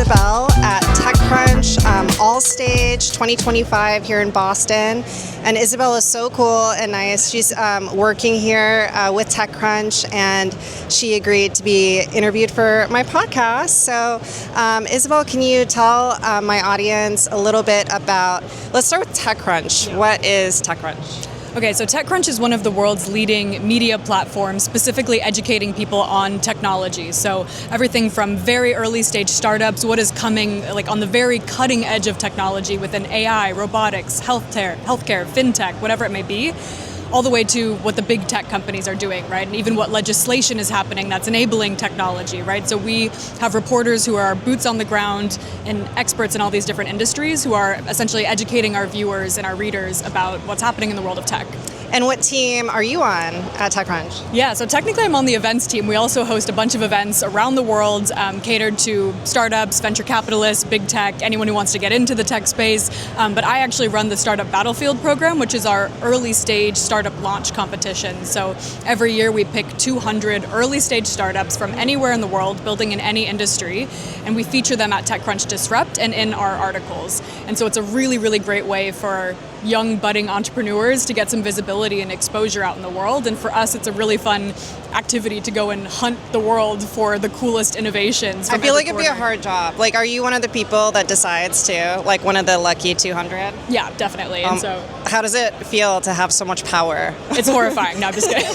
Isabelle at TechCrunch All Stage 2025 here in Boston. And Isabelle is so cool and nice. She's working here with TechCrunch, and she agreed to be interviewed for my podcast. So Isabelle, can you tell my audience a little bit about, let's start with TechCrunch. Yeah. What is TechCrunch? Okay, so TechCrunch is one of the world's leading media platforms, specifically educating people on technology. So everything from very early stage startups, what is coming like on the very cutting edge of technology within AI, robotics, healthcare, fintech, whatever it may be, all the way to what the big tech companies are doing, right? And even what legislation is happening that's enabling technology, right? So we have reporters who are boots on the ground and experts in all these different industries who are essentially educating our viewers and our readers about what's happening in the world of tech. And what team are you on at TechCrunch? Yeah, so technically I'm on the events team. We also host a bunch of events around the world catered to startups, venture capitalists, big tech, anyone who wants to get into the tech space. But I actually run the Startup Battlefield program, which is our early stage startup launch competition. So every year we pick 200 early stage startups from anywhere in the world, building in any industry, and we feature them at TechCrunch Disrupt and in our articles. And so it's a really, really great way for young budding entrepreneurs to get some visibility and exposure out in the world. And for us, it's a really fun activity to go and hunt the world for the coolest innovations. I feel like it'd be a hard job. Like, are you one of the people that decides to, like one of the lucky 200? Yeah, definitely. And so, how does it feel to have so much power? It's horrifying. No, I'm just kidding.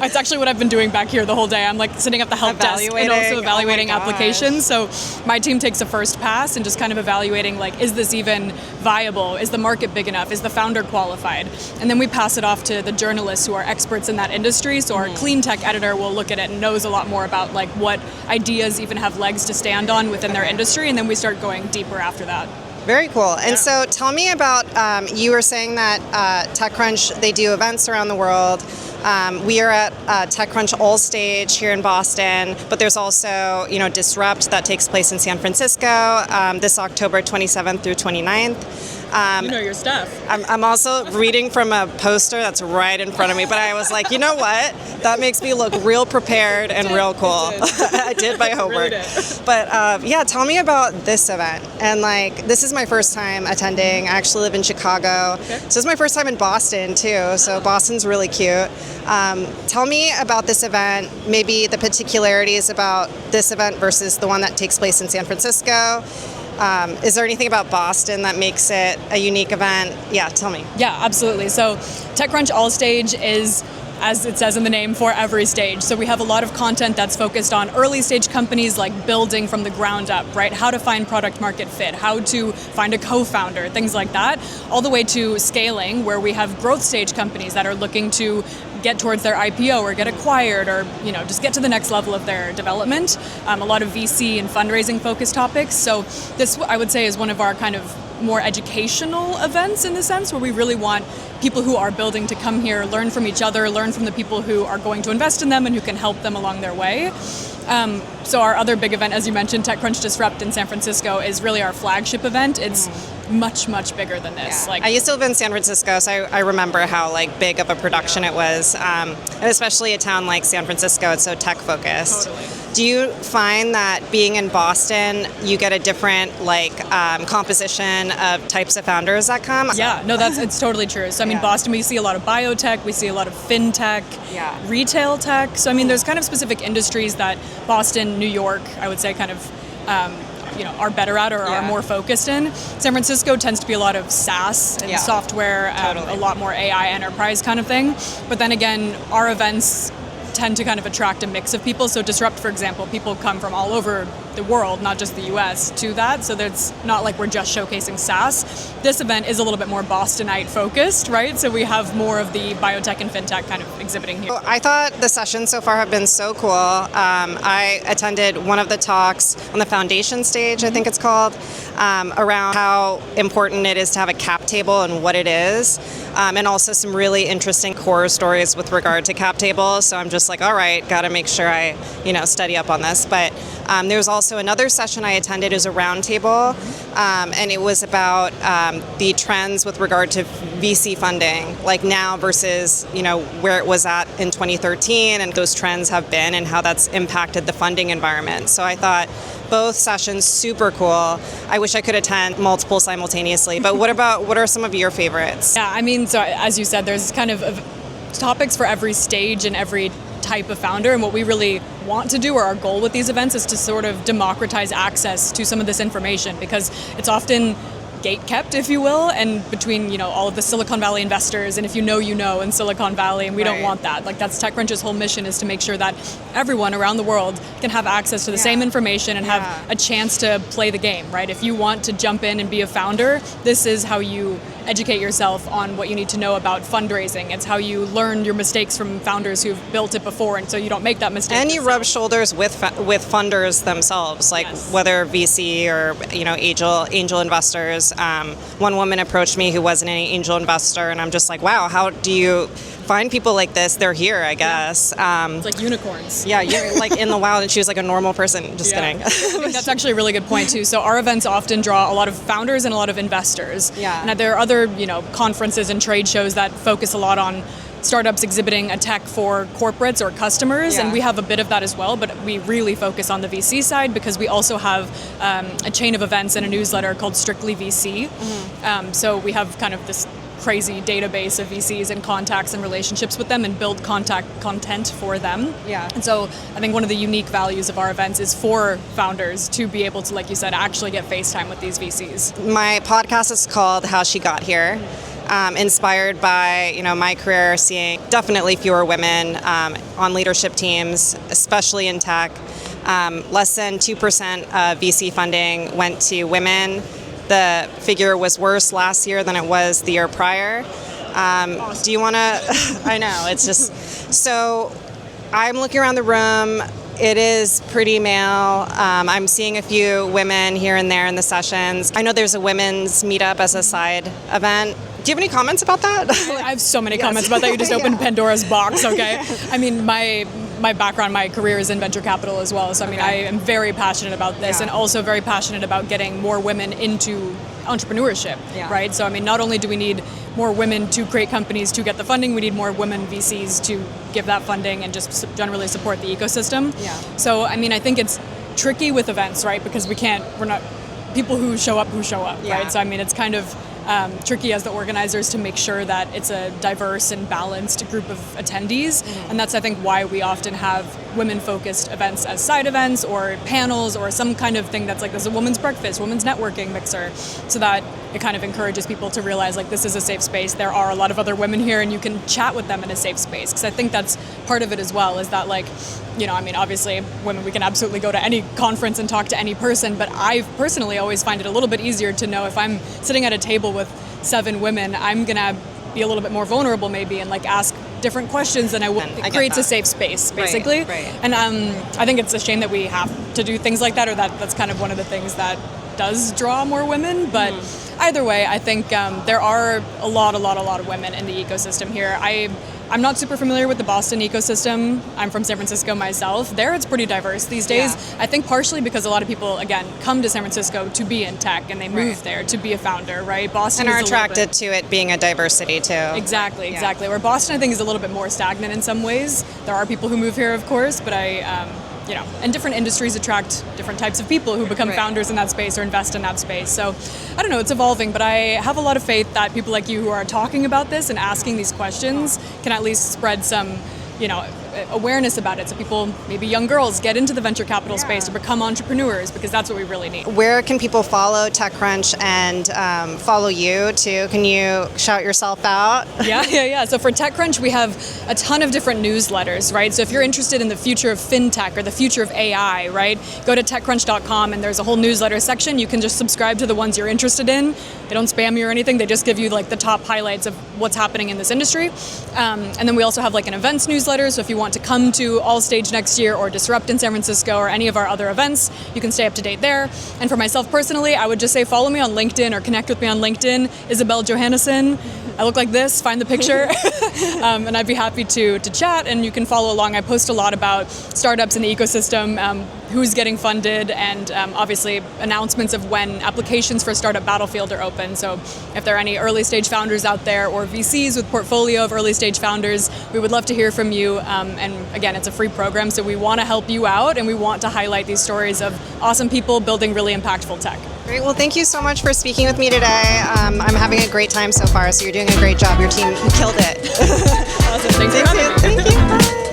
It's actually what I've been doing back here the whole day. I'm like sitting at the help desk and also evaluating applications. So my team takes a first pass and just kind of evaluating, like, is this even viable? Is the market big enough? Is the founder qualified? And then we pass it off to the journalists who are experts in that industry. So our clean tech editor will look at it and knows a lot more about like what ideas even have legs to stand on within their industry. And then we start going deeper after that. Very cool. And so tell me about, you were saying that TechCrunch, they do events around the world. We are at TechCrunch All Stage here in Boston, but there's also, Disrupt that takes place in San Francisco this October 27th through 29th. You know your stuff. I'm also reading from a poster that's right in front of me, but I was like, you know what? That makes me look real prepared and real cool. I did my homework. Really did. But yeah, tell me about this event. And like, this is my first time attending. I actually live in Chicago. Okay. So this is my first time in Boston too. So Boston's really cute. Tell me about this event, maybe the particularities about this event versus the one that takes place in San Francisco. Is there anything about Boston that makes it a unique event? Yeah, tell me. Yeah, absolutely. So TechCrunch All Stage is, as it says in the name, for every stage. So we have a lot of content that's focused on early stage companies, like building from the ground up, right? How to find product market fit, how to find a co-founder, things like that, all the way to scaling, where we have growth stage companies that are looking to get towards their IPO or get acquired or just get to the next level of their development. A lot of VC and fundraising focused topics. So this, I would say, is one of our kind of more educational events in the sense where we really want people who are building to come here, learn from each other, learn from the people who are going to invest in them and who can help them along their way. So our other big event, as you mentioned, TechCrunch Disrupt in San Francisco, is really our flagship event. It's much, much bigger than this. Yeah. I used to live in San Francisco, so I remember how like big of a production it was, and especially a town like San Francisco, it's so tech focused. Totally. Do you find that being in Boston, you get a different composition of types of founders that come? Yeah, no, it's totally true. So I mean, Boston, we see a lot of biotech, we see a lot of fintech, retail tech. So I mean, there's kind of specific industries that Boston, New York, I would say kind of are better at or are more focused in. San Francisco tends to be a lot of SaaS and software, a lot more AI enterprise kind of thing. But then again, our events tend to kind of attract a mix of people. So Disrupt, for example, people come from all over the world, not just the US, to that. So it's not like we're just showcasing SaaS. This event is a little bit more Bostonite focused, right? So we have more of the biotech and fintech kind of exhibiting here. I thought the sessions so far have been so cool. I attended one of the talks on the foundation stage, I think it's called, around how important it is to have a cap table and what it is. And also some really interesting core stories with regard to cap tables. So I'm just like, all right, got to make sure I, study up on this. But There was also another session I attended. It was a roundtable, and it was about the trends with regard to VC funding, like now versus where it was at in 2013, and those trends have been and how that's impacted the funding environment. So I thought both sessions super cool. I wish I could attend multiple simultaneously. But what are some of your favorites? Yeah, I mean, so as you said, there's kind of topics for every stage and every type of founder, and what we really want to do, or our goal with these events, is to sort of democratize access to some of this information, because it's often gate-kept, if you will, and between all of the Silicon Valley investors, and if you know in Silicon Valley, and we don't want that. Like, that's TechCrunch's whole mission, is to make sure that everyone around the world can have access to the same information and have a chance to play the game, right? If you want to jump in and be a founder, this is how you educate yourself on what you need to know about fundraising. It's how you learn your mistakes from founders who've built it before, and so you don't make that mistake. And you rub shoulders with funders themselves, like whether VC or angel investors. One woman approached me who wasn't any angel investor, and I'm just like, wow, how do you find people like this? They're here, I guess. It's like unicorns. Yeah, you're like in the wild, and she was like a normal person. Just kidding. I think that's actually a really good point too. So our events often draw a lot of founders and a lot of investors. Yeah. And there are other conferences and trade shows that focus a lot on startups exhibiting a tech for corporates or customers, and we have a bit of that as well, but we really focus on the VC side, because we also have a chain of events and a newsletter called Strictly VC. So we have kind of this crazy database of VCs and contacts and relationships with them, and build content for them. Yeah. And so I think one of the unique values of our events is for founders to be able to, like you said, actually get face time with these VCs. My podcast is called How She Got Here. Inspired by my career, seeing definitely fewer women on leadership teams, especially in tech. Less than 2% of VC funding went to women. The figure was worse last year than it was the year prior. Awesome. Do you want to? I know, it's just so. I'm looking around the room. It is pretty male. I'm seeing a few women here and there in the sessions. I know there's a women's meetup as a side event. Do you have any comments about that? I have so many comments about that. You just opened Pandora's box, okay? I mean, my background, my career is in venture capital as well. So, I mean, I am very passionate about this, and also very passionate about getting more women into entrepreneurship, right? So, I mean, not only do we need more women to create companies to get the funding, we need more women VCs to give that funding and just generally support the ecosystem. Yeah. So, I mean, I think it's tricky with events, right? Because we're not people who show up, right? So, I mean, it's kind of tricky as the organizers to make sure that it's a diverse and balanced group of attendees. And that's, I think, why we often have women-focused events as side events or panels or some kind of thing that's like, there's a women's breakfast, women's networking mixer, so that it kind of encourages people to realize, like, this is a safe space. There are a lot of other women here, and you can chat with them in a safe space. Because I think that's part of it as well, is that, like, I mean, obviously, women, we can absolutely go to any conference and talk to any person, but I personally always find it a little bit easier to know if I'm sitting at a table with 7 women, I'm going to be a little bit more vulnerable maybe, and like ask different questions than I would. It creates a safe space, basically. Right. And I think it's a shame that we have to do things like that, or that's kind of one of the things that does draw more women. But either way, I think there are a lot of women in the ecosystem here. I'm not super familiar with the Boston ecosystem. I'm from San Francisco myself. There it's pretty diverse these days. Yeah. I think partially because a lot of people, again, come to San Francisco to be in tech, and they move there to be a founder, right? Boston and are attracted to it being a diverse city too. Exactly. Where Boston, I think, is a little bit more stagnant in some ways. There are people who move here, of course, but and different industries attract different types of people who become founders in that space or invest in that space. So I don't know, it's evolving, but I have a lot of faith that people like you who are talking about this and asking these questions can at least spread some, awareness about it, so people, maybe young girls, get into the venture capital space or become entrepreneurs, because that's what we really need. Where can people follow TechCrunch and follow you too? Can you shout yourself out? Yeah. So for TechCrunch, we have a ton of different newsletters, right? So if you're interested in the future of fintech or the future of AI, right, go to TechCrunch.com, and there's a whole newsletter section. You can just subscribe to the ones you're interested in. They don't spam you or anything. They just give you like the top highlights of what's happening in this industry. And then we also have like an events newsletter. So if you want to come to All Stage next year, or Disrupt in San Francisco, or any of our other events, you can stay up to date there. And for myself personally, I would just say follow me on LinkedIn or connect with me on LinkedIn, Isabelle Johannessen. I look like this, find the picture. And I'd be happy to chat, and you can follow along. I post a lot about startups in the ecosystem, who's getting funded, and obviously announcements of when applications for Startup Battlefield are open. So if there are any early stage founders out there or VCs with portfolio of early stage founders, we would love to hear from you. And again, it's a free program, so we want to help you out, and we want to highlight these stories of awesome people building really impactful tech. Great. Well, thank you so much for speaking with me today. I'm having a great time so far, so you're doing a great job. Your team killed it. Awesome. Thanks for having me. Thank you. Bye.